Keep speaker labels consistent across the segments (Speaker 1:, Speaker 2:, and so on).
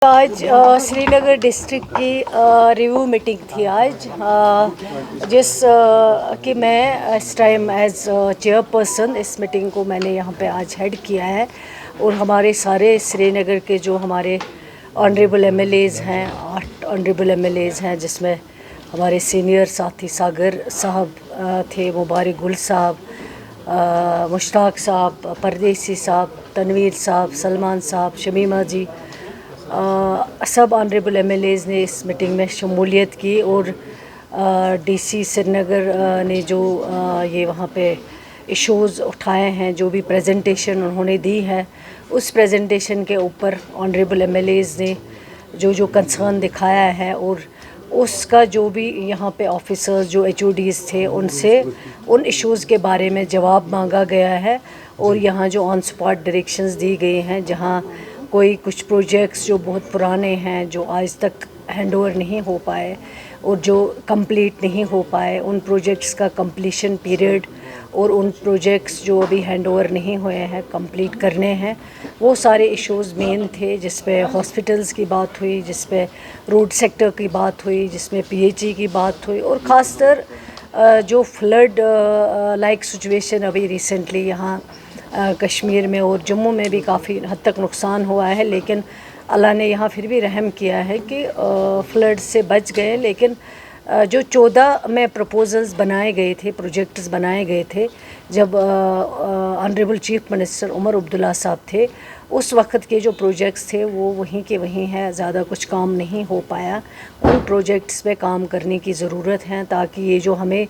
Speaker 1: आज श्रीनगर डिस्ट्रिक्ट की review meeting थी आज, जिस कि मैं इस टाइम एज चेयरपर्सन इस मीटिंग को मैंने यहाँ पे आज हेड किया है। और हमारे सारे श्रीनगर के जो हमारे ऑनरेबल एमएलएज़ हैं, 8 ऑनरेबल एमएलएज़ हैं, जिसमें हमारे सीनियर साथी सागर साहब थे, मुबारक गुल साहब, मुश्ताक साहब, परदेसी साहब, तनवीर साहब, सलमान साहब, शमीमा जी, सब ऑनरेबल एमएलएज़ ने इस मीटिंग में शमूलियत की। और डीसी श्रीनगर ने जो ये वहाँ पे इश्यूज़ उठाए हैं, जो भी प्रेजेंटेशन उन्होंने दी है, उस प्रेजेंटेशन के ऊपर ऑनरेबल एमएलएज़ ने जो कंसर्न दिखाया है और उसका जो भी यहाँ पे ऑफिसर्स जो एचओडीज़ थे उनसे उन इश्यूज़ के बारे में जवाब मांगा गया है। और यहाँ जो ऑन स्पॉट डायरेक्शंस दी गई हैं, जहाँ कोई कुछ प्रोजेक्ट्स जो बहुत पुराने हैं, जो आज तक हैंड ओवर नहीं हो पाए और जो कंप्लीट नहीं हो पाए, उन प्रोजेक्ट्स का कंप्लीशन पीरियड और उन प्रोजेक्ट्स जो अभी हैंड ओवर नहीं हुए हैं कंप्लीट करने हैं, वो सारे इश्यूज़ मेन थे। जिस पे हॉस्पिटल्स की बात हुई, जिस पे रोड सेक्टर की बात हुई, जिसमें पीएचई की बात हुई, और ख़ासतर जो फ्लड लाइक सिचुएशन अभी रिसेंटली यहाँ कश्मीर में और जम्मू में भी काफ़ी हद तक नुकसान हुआ है, लेकिन अल्लाह ने यहाँ फिर भी रहम किया है कि फ्लड से बच गए। लेकिन जो 14 में प्रपोजल्स बनाए गए थे, प्रोजेक्ट्स बनाए गए थे, जब honourable chief minister Omar Abdullah साहब थे, उस वक्त के जो प्रोजेक्ट्स थे वो वहीं के वहीं हैं, ज़्यादा कुछ काम नहीं हो पाया। उन प्रोजेक्ट्स पे काम करने की ज़रूरत है, ताकि ये जो हमें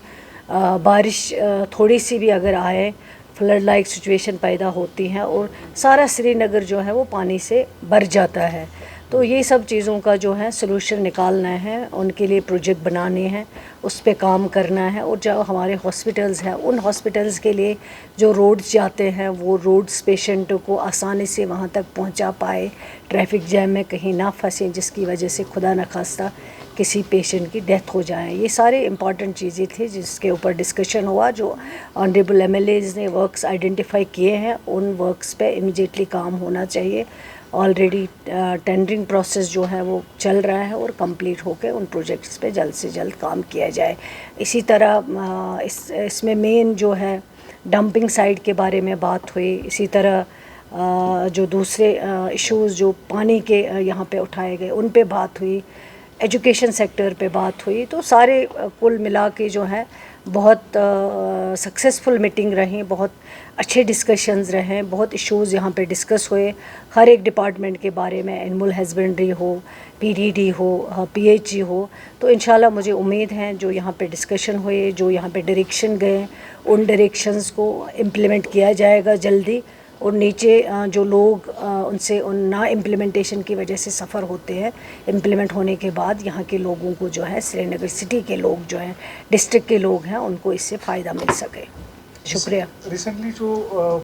Speaker 1: बारिश थोड़ी सी भी अगर आए, फ्लड लाइक सिचुएशन पैदा होती हैं और सारा श्रीनगर जो है वो पानी से भर जाता है, तो ये सब चीज़ों का जो है सलूशन निकालना है, उनके लिए प्रोजेक्ट बनाने हैं, उस पे काम करना है। और जो हमारे हॉस्पिटल्स हैं, उन हॉस्पिटल्स के लिए जो रोड्स जाते हैं, वो रोड्स पेशेंटों को आसानी से वहाँ तक पहुँचा पाए, ट्रैफिक जैम में कहीं ना फंसें, जिसकी वजह से खुदा न खास्ता किसी पेशेंट की डेथ हो जाए। ये सारे इंपॉर्टेंट चीज़ें थी जिसके ऊपर डिस्कशन हुआ। जो ऑनरेबल एमएलएज़ ने वर्क्स आइडेंटिफाई किए हैं, उन वर्क्स पे इमीडिएटली काम होना चाहिए। ऑलरेडी टेंडरिंग प्रोसेस जो है वो चल रहा है और कंप्लीट होकर उन प्रोजेक्ट्स पे जल्द से जल्द काम किया जाए। इसी तरह इसमें मेन जो है डंपिंग साइट के बारे में बात हुई। इसी तरह जो दूसरे इश्यूज़ जो पानी के यहाँ पे उठाए गए, उन पे बात हुई। एजुकेशन सेक्टर पे बात हुई। तो सारे कुल मिला के जो है बहुत सक्सेसफुल मीटिंग रही, बहुत अच्छे डिस्कशंस रहे, बहुत इश्यूज़ यहाँ पे डिस्कस हुए हर एक डिपार्टमेंट के बारे में, एनिमल हस्बेंड्री हो, पीडीडी हो, पीएचई हो। तो इंशाल्लाह मुझे उम्मीद है जो यहाँ पे डिस्कशन हुए, जो यहाँ पे डायरेक्शन गए, उन डायरेक्शंस को इम्प्लीमेंट किया जाएगा जल्दी। और नीचे जो लोग उनसे उन ना इम्प्लीमेंटेशन की वजह से सफ़र होते हैं, इम्प्लीमेंट होने के बाद यहाँ के लोगों को जो है, श्रीनगर सिटी के लोग जो हैं, डिस्ट्रिक्ट के लोग हैं, उनको इससे फ़ायदा मिल सके। शुक्रिया।
Speaker 2: रिसेंटली जो